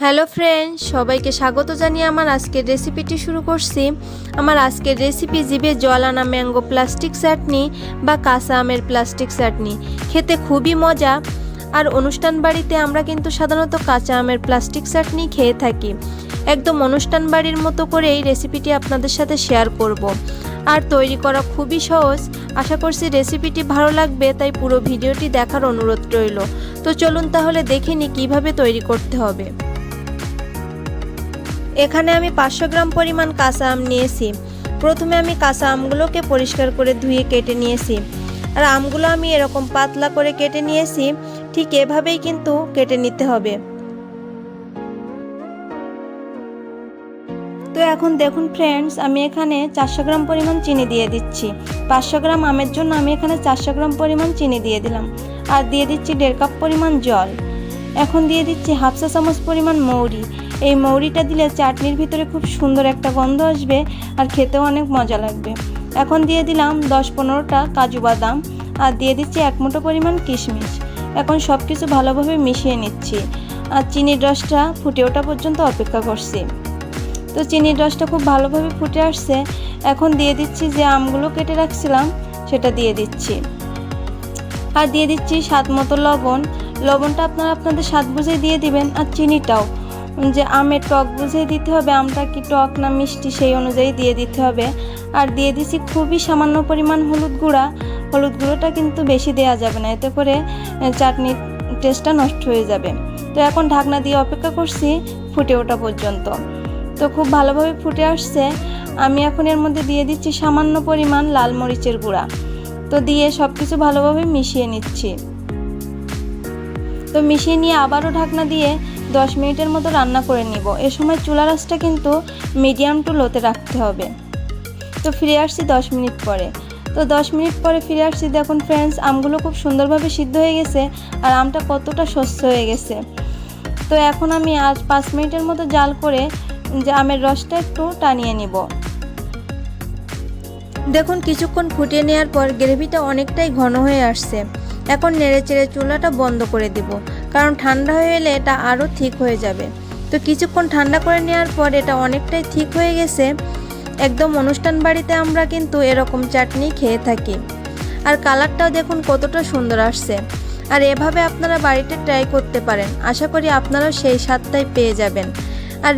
Hello friends, সবাইকে স্বাগত জানিয়ে আমার আজকের রেসিপিটি শুরু করছি। আমার আজকের রেসিপি জিভে জল আনা ম্যাঙ্গো প্লাস্টিক চাটনি বা কাঁচা আমের প্লাস্টিক চাটনি। খেতে খুবই মজা। আর অনুষ্ঠান বাড়িতে আমরা কিন্তু সাধারণত কাঁচা আমের প্লাস্টিক চাটনি খেয়ে থাকি। একদম অনুষ্ঠান বাড়ির মতো করে এই রেসিপিটি আপনাদের সাথে শেয়ার করব। আর তৈরি করা খুবই সহজ। আশা করছি রেসিপিটি ভালো লাগবে, তাই পুরো ভিডিওটি দেখার অনুরোধ রইল। তো চলুন তাহলে দেখে নিই কীভাবে তৈরি করতে হবে। এখানে আমি 500 গ্রাম পরিমাণ কাঁচা আম নিয়েছি। প্রথমে আমি কাঁচা আমগুলোকে পরিষ্কার করে ধুয়ে কেটে নিয়েছি। আর আমগুলো আমি এরকম পাতলা করে কেটে নিয়েছি। ঠিক এভাবেই কিন্তু কেটে নিতে হবে। তো এখন দেখুন ফ্রেন্ডস, আমি এখানে 400 গ্রাম পরিমাণ চিনি দিয়ে দিচ্ছি। 500 গ্রাম আমের জন্য আমি এখানে 400 গ্রাম পরিমাণ চিনি দিয়ে দিলাম। আর দিয়ে দিচ্ছি 1.5 কাপ পরিমাণ জল। এখন দিয়ে দিচ্ছি হাফ চা চামচ পরিমাণ মৌরি। এই মৌরিটা দিলে চাটনির ভিতরে খুব সুন্দর একটা গন্ধ আসবে আর খেতেও অনেক মজা লাগবে। এখন দিয়ে দিলাম 10-15টা কাজু বাদাম আর দিয়ে দিচ্ছি 1 মুঠো পরিমাণ কিশমিশ। এখন সব কিছু ভালোভাবে মিশিয়ে নিচ্ছি আর চিনির রসটা ফুটে ওঠা পর্যন্ত অপেক্ষা করছি। তো চিনির রসটা খুব ভালোভাবে ফুটে আসছে। এখন দিয়ে দিচ্ছি যে আমগুলো কেটে রাখছিলাম সেটা দিয়ে দিচ্ছি। আর দিয়ে দিচ্ছি স্বাদ মতো লবণ। লবণটা আপনারা আপনাদের স্বাদ বুঝে দিয়ে দিবেন। আর চিনিটাও যে আমের টক বুঝে দিতে হবে, আমটা কি টক না মিষ্টি সেই অনুযায়ী দিয়ে দিতে হবে। আর দিয়ে দিচ্ছি খুবই সামান্য পরিমাণ হলুদ গুঁড়া। হলুদ গুঁড়োটা কিন্তু বেশি দেওয়া যাবে না, এতে করে চাটনির টেস্টটা নষ্ট হয়ে যাবে। তো এখন ঢাকনা দিয়ে অপেক্ষা করছি ফুটে ওঠা পর্যন্ত। তো খুব ভালোভাবে ফুটে আসছে। আমি এখন এর মধ্যে দিয়ে দিচ্ছি সামান্য পরিমাণ লাল মরিচের গুঁড়া। তো দিয়ে সব কিছু ভালোভাবে মিশিয়ে নিচ্ছি। তো মিশিয়ে নিয়ে আবারও ঢাকনা দিয়ে 10 মিনিটের মতো রান্না করে নিব। এ সময় চুলার আঁচটা কিন্তু মিডিয়াম টু লোতে রাখতে হবে। তো ফিরে আসছি 10 মিনিট পরে। তো 10 মিনিট পরে ফিরে আসছি। দেখুন ফ্রেন্ডস, আমগুলো খুব সুন্দরভাবে সিদ্ধ হয়ে গেছে আর আমটা কতটা স্বচ্ছ হয়ে গেছে। তো এখন আমি আজ 5 মিনিটের মতো জাল করে যে আমের রসটা একটু টানিয়ে নিব। দেখুন কিছুক্ষণ ফুটিয়ে নেওয়ার পর গ্রেভিটা অনেকটাই ঘন হয়ে আসছে। এখন নেড়েচেড়ে চুলাটা বন্ধ করে দিব, কারণ ঠান্ডা হয়ে এলে এটা আরও ঠিক হয়ে যাবে। তো কিছুক্ষণ ঠান্ডা করে নেওয়ার পর এটা অনেকটাই ঠিক হয়ে গেছে। একদম অনুষ্ঠান বাড়িতে আমরা কিন্তু এরকম চাটনি খেয়ে থাকি। আর কালারটাও দেখুন কতটা সুন্দর আসছে। আর এভাবে আপনারা বাড়িতে ট্রাই করতে পারেন। আশা করি আপনারাও সেই স্বাদটাই পেয়ে যাবেন। আর